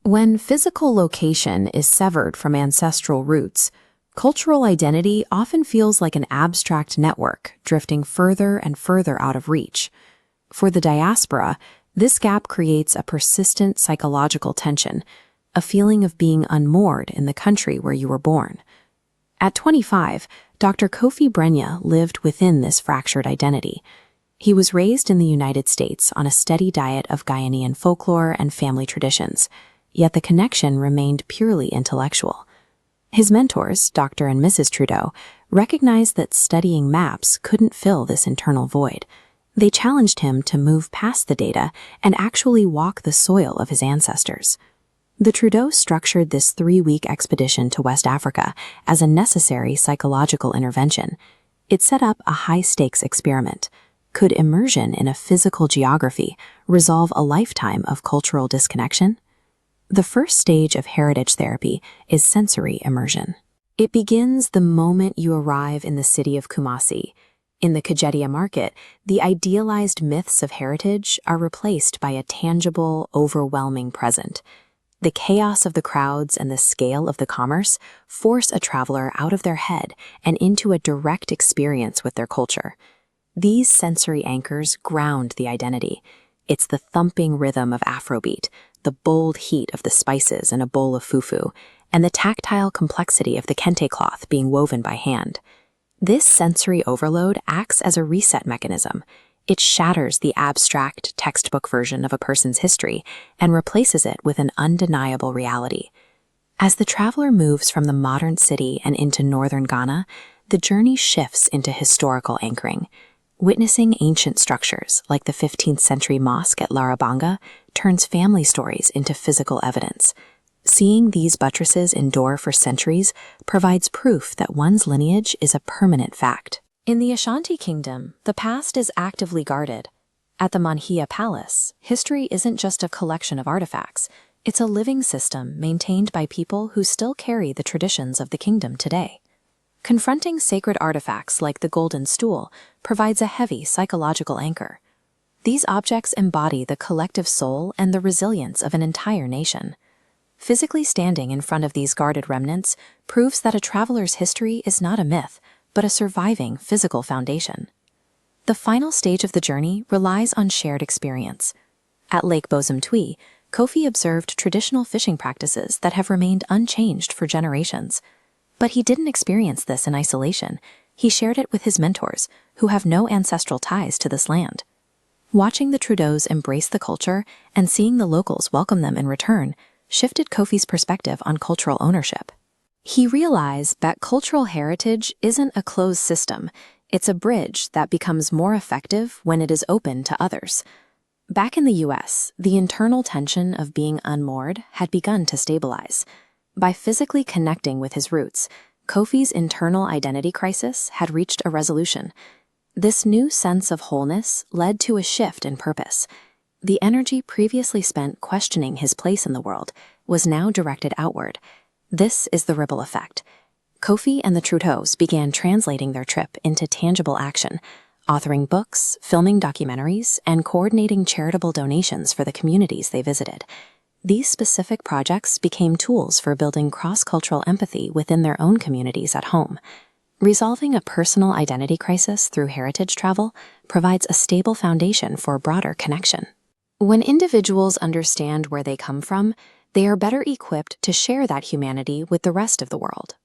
When physical location is severed from ancestral roots, cultural identity often feels like an abstract network drifting further and further out of reach. For the diaspora, this gap creates a persistent psychological tension, a feeling of being unmoored in the country where you were born. At 25, Dr. Kofi Brenya lived within this fractured identity. He was raised in the United States on a steady diet of Ghanaian folklore and family traditions, yet the connection remained purely intellectual. His mentors, Dr. and Mrs. Trudeau, recognized that studying maps couldn't fill this internal void. They challenged him to move past the data and actually walk the soil of his ancestors. The Trudeau structured this 3-week expedition to West Africa as a necessary psychological intervention. It set up a high-stakes experiment. Could immersion in a physical geography resolve a lifetime of cultural disconnection? The first stage of heritage therapy is sensory immersion. It begins the moment you arrive in the city of Kumasi. In the Kajetia market, the idealized myths of heritage are replaced by a tangible, overwhelming present. The chaos of the crowds and the scale of the commerce force a traveler out of their head and into a direct experience with their culture. These sensory anchors ground the identity. It's the thumping rhythm of Afrobeat, the bold heat of the spices in a bowl of fufu, and the tactile complexity of the kente cloth being woven by hand. This sensory overload acts as a reset mechanism. It shatters the abstract textbook version of a person's history and replaces it with an undeniable reality. As the traveler moves from the modern city and into northern Ghana, the journey shifts into historical anchoring. Witnessing ancient structures, like the 15th century mosque at Larabanga, turns family stories into physical evidence. Seeing these buttresses endure for centuries provides proof that one's lineage is a permanent fact. In the Ashanti Kingdom, the past is actively guarded. At the Manhia Palace, history isn't just a collection of artifacts, it's a living system maintained by people who still carry the traditions of the kingdom today. Confronting sacred artifacts like the golden stool provides a heavy psychological anchor. These objects embody the collective soul and the resilience of an entire nation. Physically standing in front of these guarded remnants proves that a traveler's history is not a myth, but a surviving physical foundation. The final stage of the journey relies on shared experience. At Lake Bosumtwi, Kofi observed traditional fishing practices that have remained unchanged for generations. But he didn't experience this in isolation. He shared it with his mentors, who have no ancestral ties to this land. Watching the Trudeaus embrace the culture and seeing the locals welcome them in return shifted Kofi's perspective on cultural ownership. He realized that cultural heritage isn't a closed system. It's a bridge that becomes more effective when it is open to others. Back in the US, the internal tension of being unmoored had begun to stabilize. By physically connecting with his roots, Kofi's internal identity crisis had reached a resolution. This new sense of wholeness led to a shift in purpose. The energy previously spent questioning his place in the world was now directed outward. This is the ripple effect. Kofi and the Trudeaus began translating their trip into tangible action, authoring books, filming documentaries, and coordinating charitable donations for the communities they visited. These specific projects became tools for building cross-cultural empathy within their own communities at home. Resolving a personal identity crisis through heritage travel provides a stable foundation for broader connection. When individuals understand where they come from, they are better equipped to share that humanity with the rest of the world.